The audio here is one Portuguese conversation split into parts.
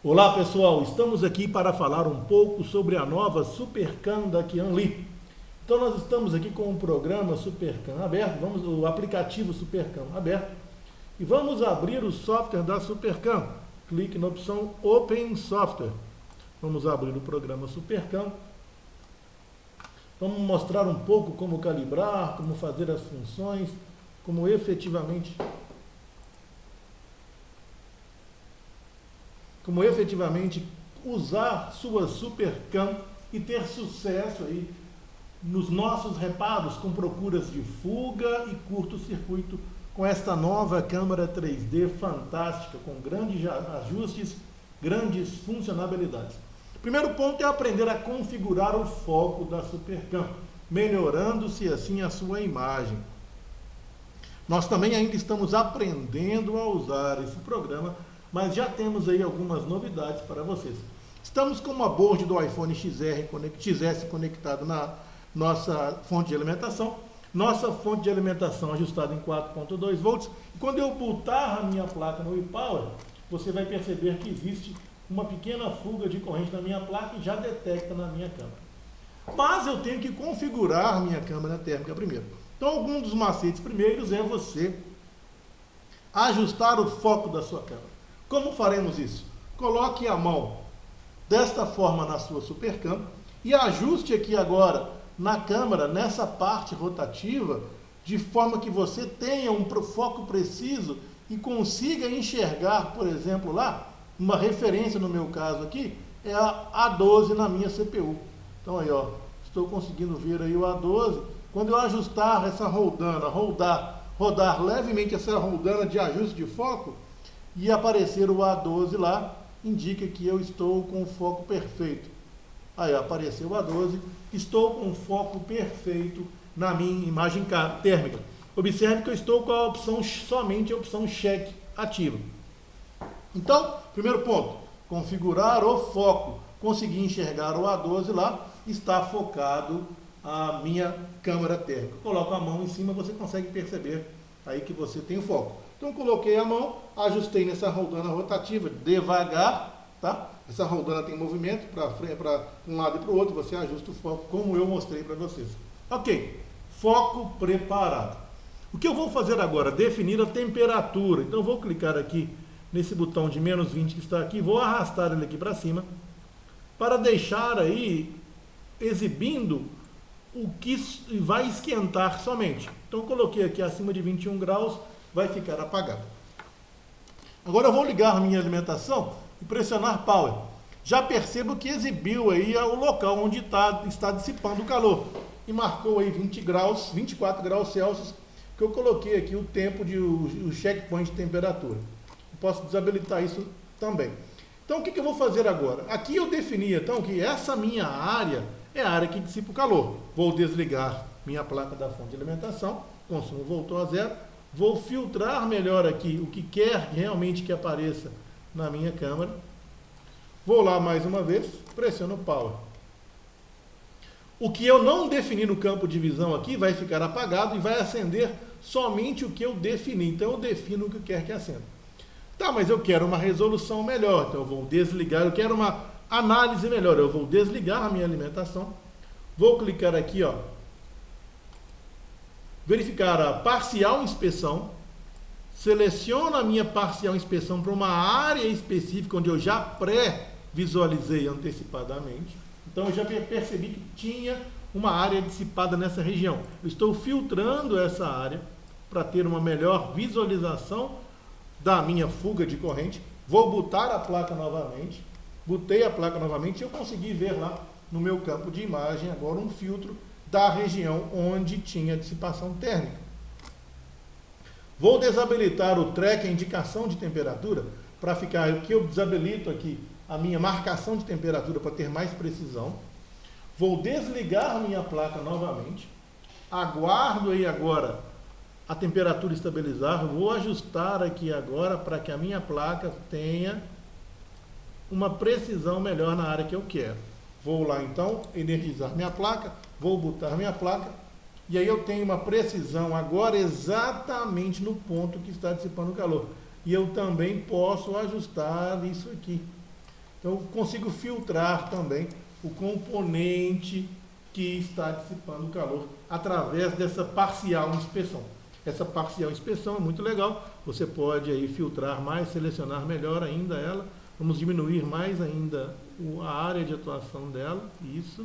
Olá pessoal, estamos aqui para falar um pouco sobre a nova Supercam da Qianli. Então nós estamos aqui com o programa Supercam aberto, o aplicativo Supercam aberto e vamos abrir o software da Supercam. Clique na opção Open Software. Vamos abrir o programa Supercam. Vamos mostrar um pouco como calibrar, como fazer as funções, como efetivamente usar sua Supercam e ter sucesso aí nos nossos reparos com procuras de fuga e curto-circuito com esta nova câmera 3D fantástica, com grandes ajustes, grandes funcionalidades. O primeiro ponto é aprender a configurar o foco da Supercam, melhorando-se assim a sua imagem. Nós também ainda estamos aprendendo a usar esse programa, mas já temos aí algumas novidades para vocês. Estamos com uma board do iPhone XS conectado na nossa fonte de alimentação. Nossa fonte de alimentação ajustada em 4.2 volts. E quando eu botar a minha placa no ePower, você vai perceber que existe uma pequena fuga de corrente na minha placa e já detecta na minha câmera. Mas eu tenho que configurar a minha câmera térmica primeiro. Então, algum dos macetes primeiros é você ajustar o foco da sua câmera. Como faremos isso? Coloque a mão desta forma na sua Supercam e ajuste aqui agora na câmera, nessa parte rotativa, de forma que você tenha um foco preciso e consiga enxergar, por exemplo, lá, uma referência no meu caso aqui, é a A12 na minha CPU. Então aí, ó, estou conseguindo ver aí o A12. Quando eu ajustar essa roldana, rodar levemente essa roldana de ajuste de foco, e aparecer o A12 lá, indica que eu estou com o foco perfeito. Aí apareceu o A12, estou com o foco perfeito na minha imagem térmica. Observe que eu estou com a opção, somente a opção check ativa. Então, primeiro ponto, configurar o foco. Consegui enxergar o A12 lá, está focado a minha câmera térmica. Coloco a mão em cima, você consegue perceber aí que você tem o foco. Então, coloquei a mão, ajustei nessa roldana rotativa devagar, tá? Essa roldana tem movimento para um lado e para o outro, você ajusta o foco, como eu mostrei para vocês. Ok, foco preparado. O que eu vou fazer agora? Definir a temperatura. Então, eu vou clicar aqui nesse botão de menos 20 que está aqui, vou arrastar ele aqui para cima, para deixar aí exibindo o que vai esquentar somente. Então, eu coloquei aqui acima de 21 graus, vai ficar apagado. Agora eu vou ligar a minha alimentação e pressionar Power. Já percebo que exibiu aí o local onde está dissipando o calor. E marcou aí 20 graus, 24 graus Celsius, que eu coloquei aqui o tempo o checkpoint de temperatura. Eu posso desabilitar isso também. Então o que eu vou fazer agora? Aqui eu defini então que essa minha área é a área que dissipa o calor. Vou desligar minha placa da fonte de alimentação, o consumo voltou a zero. Vou filtrar melhor aqui o que quer realmente que apareça na minha câmera. Vou lá mais uma vez, pressiono Power. O que eu não defini no campo de visão aqui vai ficar apagado e vai acender somente o que eu defini. Então eu defino o que eu quero que acenda. Tá, mas eu quero uma resolução melhor, então eu vou desligar. Eu quero uma análise melhor, eu vou desligar a minha alimentação. Vou clicar aqui, ó. Verificar a parcial inspeção, seleciono a minha parcial inspeção para uma área específica onde eu já pré-visualizei antecipadamente. Então eu já percebi que tinha uma área dissipada nessa região. Eu estou filtrando essa área para ter uma melhor visualização da minha fuga de corrente. Vou botar a placa novamente, botei a placa novamente e eu consegui ver lá no meu campo de imagem agora um filtro da região onde tinha dissipação térmica. Vou desabilitar o track, a indicação de temperatura, para ficar aqui, eu desabilito aqui a minha marcação de temperatura para ter mais precisão. Vou desligar a minha placa novamente, aguardo aí agora a temperatura estabilizar, vou ajustar aqui agora para que a minha placa tenha uma precisão melhor na área que eu quero. Vou lá então, energizar minha placa, vou botar minha placa, e aí eu tenho uma precisão agora exatamente no ponto que está dissipando o calor. E eu também posso ajustar isso aqui. Então, eu consigo filtrar também o componente que está dissipando o calor através dessa parcial inspeção. Essa parcial inspeção é muito legal, você pode aí filtrar mais, selecionar melhor ainda ela. Vamos diminuir mais ainda a área de atuação dela, isso.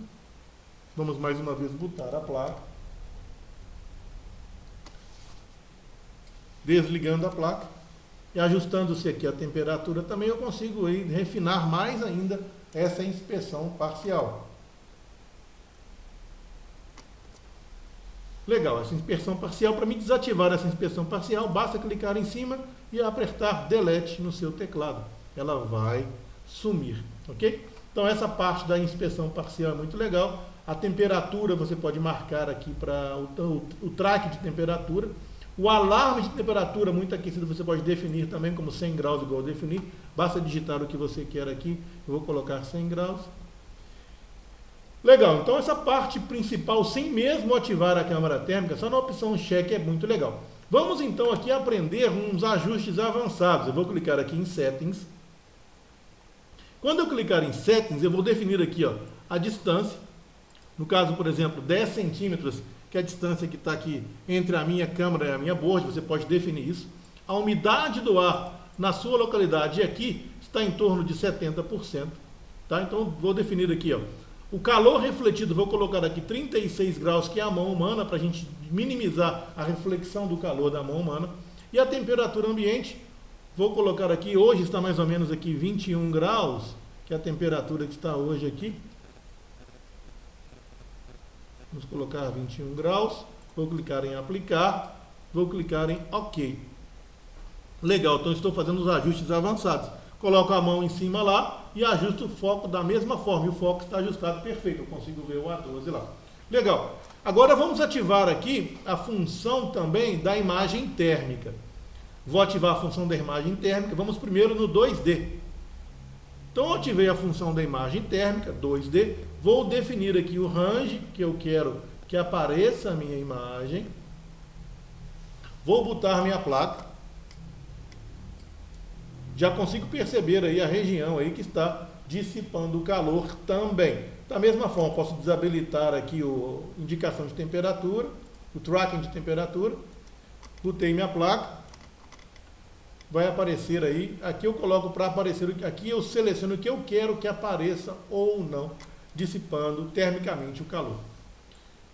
Vamos mais uma vez botar a placa. Desligando a placa e ajustando-se aqui a temperatura também, eu consigo aí refinar mais ainda essa inspeção parcial. Legal, essa inspeção parcial, para me desativar essa inspeção parcial, basta clicar em cima e apertar Delete no seu teclado. Ela vai sumir, ok? Então essa parte da inspeção parcial é muito legal. A temperatura você pode marcar aqui para o track de temperatura. O alarme de temperatura muito aquecido você pode definir também como 100 graus igual definir. Basta digitar o que você quer aqui. Eu vou colocar 100 graus. Legal, então essa parte principal, sem mesmo ativar a câmara térmica, só na opção cheque é muito legal. Vamos então aqui aprender uns ajustes avançados. Eu vou clicar aqui em Settings. Quando eu clicar em Settings, eu vou definir aqui a distância. No caso, por exemplo, 10 centímetros, que é a distância que está aqui entre a minha câmera e a minha board, você pode definir isso. A umidade do ar na sua localidade aqui está em torno de 70%. Tá? Então, vou definir aqui, o calor refletido, vou colocar aqui 36 graus, que é a mão humana, para a gente minimizar a reflexão do calor da mão humana. E a temperatura ambiente, vou colocar aqui, hoje está mais ou menos aqui 21 graus, que é a temperatura que está hoje aqui. Vamos colocar 21 graus, vou clicar em aplicar, vou clicar em OK. Legal, então estou fazendo os ajustes avançados. Coloco a mão em cima lá e ajusto o foco da mesma forma. E o foco está ajustado perfeito, eu consigo ver o A12 lá. Legal. Agora vamos ativar aqui a função também da imagem térmica. Vou ativar a função da imagem térmica, vamos primeiro no 2D. Então eu ativei a função da imagem térmica, 2D, vou definir aqui o range que eu quero que apareça a minha imagem. Vou botar minha placa. Já consigo perceber aí a região aí que está dissipando o calor também. Da mesma forma, posso desabilitar aqui a indicação de temperatura, o tracking de temperatura. Botei minha placa. Vai aparecer aí, aqui eu coloco para aparecer, aqui eu seleciono o que eu quero que apareça ou não, dissipando termicamente o calor.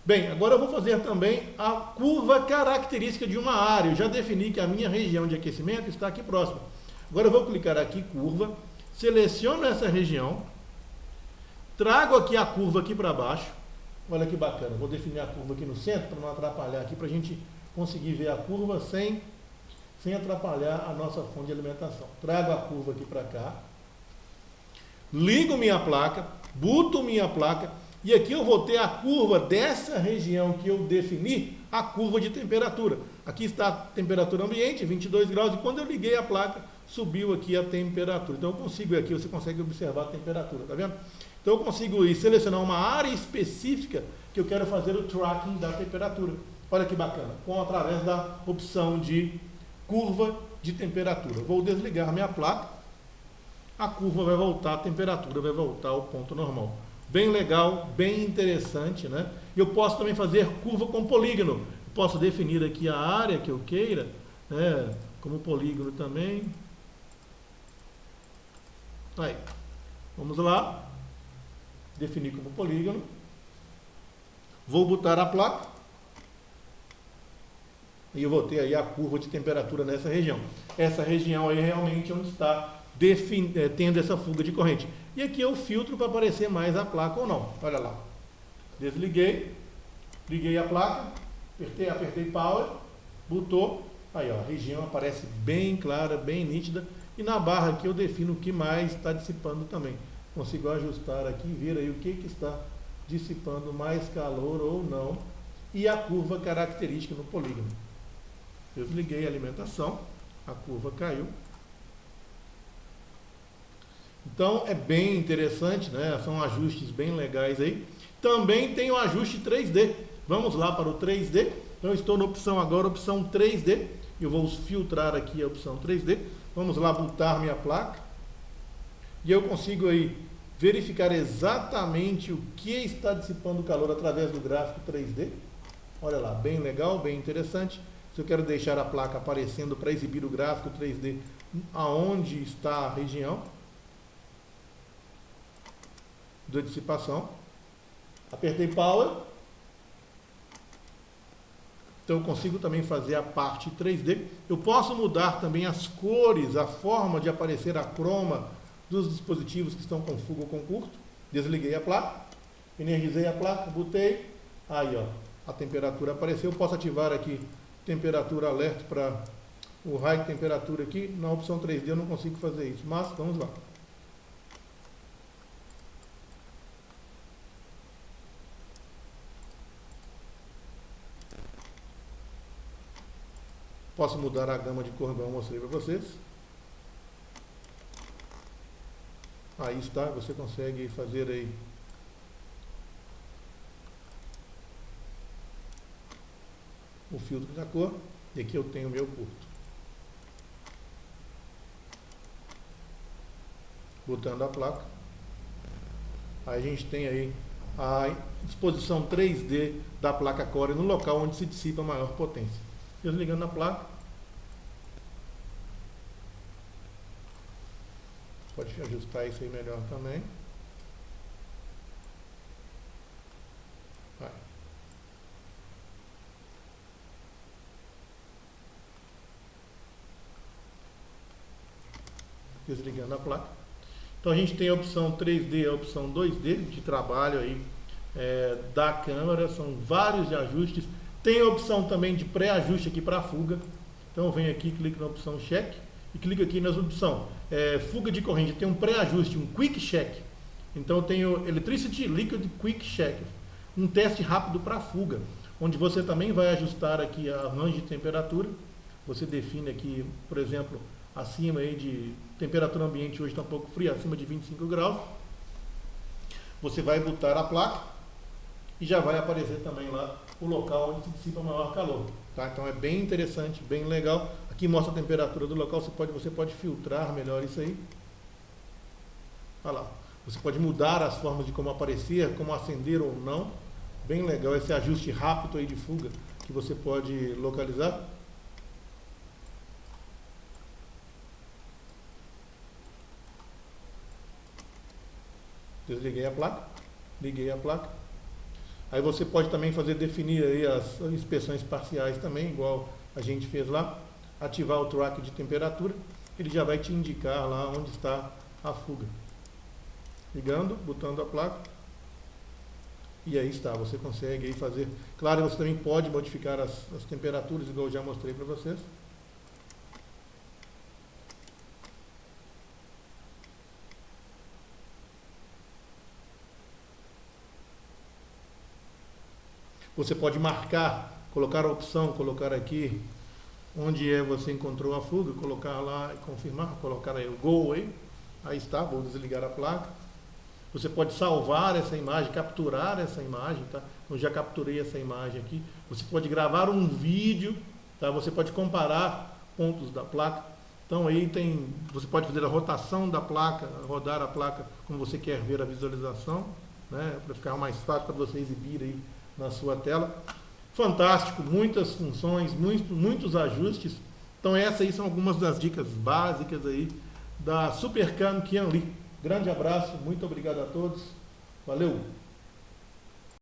Bem, agora eu vou fazer também a curva característica de uma área. Eu já defini que a minha região de aquecimento está aqui próxima. Agora eu vou clicar aqui, curva, seleciono essa região, trago aqui a curva aqui para baixo. Olha que bacana, vou definir a curva aqui no centro para não atrapalhar aqui, para a gente conseguir ver a curva sem atrapalhar a nossa fonte de alimentação. Trago a curva aqui para cá, ligo minha placa, boto minha placa e aqui eu vou ter a curva dessa região que eu defini, a curva de temperatura. Aqui está a temperatura ambiente, 22 graus, e quando eu liguei a placa, subiu aqui a temperatura. Então eu consigo aqui, você consegue observar a temperatura, tá vendo? Então eu consigo selecionar uma área específica que eu quero fazer o tracking da temperatura. Olha que bacana, através da opção de curva de temperatura. Vou desligar minha placa, a curva vai voltar, a temperatura vai voltar ao ponto normal. Bem legal, bem interessante, né? Eu posso também fazer curva com polígono. Posso definir aqui a área que eu queira, né, como polígono também. Aí, vamos lá, definir como polígono. Vou botar a placa. E eu vou ter aí a curva de temperatura nessa região. Essa região aí realmente é onde está tendo essa fuga de corrente. E aqui eu filtro para aparecer mais a placa ou não. Olha lá. Desliguei, liguei a placa, apertei Power, botou. Aí ó, a região aparece bem clara, bem nítida. E na barra aqui eu defino o que mais está dissipando também. Consigo ajustar aqui e ver aí o que está dissipando mais calor ou não. E a curva característica no polígono. Desliguei a alimentação, a curva caiu. Então é bem interessante, né? São ajustes bem legais aí. Também tem o ajuste 3D. Vamos lá para o 3D. Então eu estou na opção agora, opção 3D. Eu vou filtrar aqui a opção 3D. Vamos lá botar minha placa. e eu consigo aí verificar exatamente o que está dissipando o calor através do gráfico 3D. Olha lá, bem legal, bem interessante. Se eu quero deixar a placa aparecendo para exibir o gráfico 3D aonde está a região da dissipação, apertei Power. Então eu consigo também fazer a parte 3D. Eu posso mudar também as cores, a forma de aparecer a croma dos dispositivos que estão com fuga ou com curto. Desliguei a placa, energizei a placa, botei, aí ó, a temperatura apareceu. Eu posso ativar aqui temperatura alerta para o raio de temperatura aqui. Na opção 3D eu não consigo fazer isso, mas vamos lá. Posso mudar a gama de cor, igual eu mostrei para vocês. Aí está, você consegue fazer aí o filtro da cor. E aqui eu tenho o meu curto. Botando a placa. Aí a gente tem aí a disposição 3D da placa Core no local onde se dissipa a maior potência. Desligando a placa. Pode ajustar isso aí melhor também. Vai. Desligando a placa. Então a gente tem a opção 3D e a opção 2D de trabalho aí da câmera. São vários de ajustes. Tem a opção também de pré-ajuste aqui para fuga. Então eu venho aqui, clico na opção check e clico aqui nas opções fuga de corrente. Tem um pré-ajuste, um quick check. Então eu tenho Electricity Liquid Quick Check, um teste rápido para fuga, onde você também vai ajustar aqui a range de temperatura. Você define aqui, por exemplo, acima aí de temperatura ambiente hoje está um pouco fria, acima de 25 graus. Você vai botar a placa e já vai aparecer também lá o local onde se dissipa maior calor. Tá? Então é bem interessante, bem legal. Aqui mostra a temperatura do local, você pode filtrar melhor isso aí. Olha lá. Você pode mudar as formas de como aparecer, como acender ou não. Bem legal esse ajuste rápido aí de fuga que você pode localizar. Desliguei a placa, liguei a placa. Aí você pode também definir aí as inspeções parciais também, igual a gente fez lá. Ativar o track de temperatura, ele já vai te indicar lá onde está a fuga. Ligando, botando a placa. E aí está, você consegue aí fazer. Claro, você também pode modificar as temperaturas, igual eu já mostrei para vocês. Você pode marcar, colocar a opção, colocar aqui onde você encontrou a fuga, colocar lá e confirmar, colocar aí o Go aí está, vou desligar a placa. Você pode salvar essa imagem, capturar essa imagem, tá? Eu já capturei essa imagem aqui. Você pode gravar um vídeo, tá? Você pode comparar pontos da placa. Então aí você pode fazer a rotação da placa, rodar a placa como você quer ver a visualização, né? Para ficar mais fácil para você exibir aí na sua tela. Fantástico, muitas funções, muitos ajustes. Então essas aí são algumas das dicas básicas aí da Supercam Qianli. Grande abraço, muito obrigado a todos. Valeu!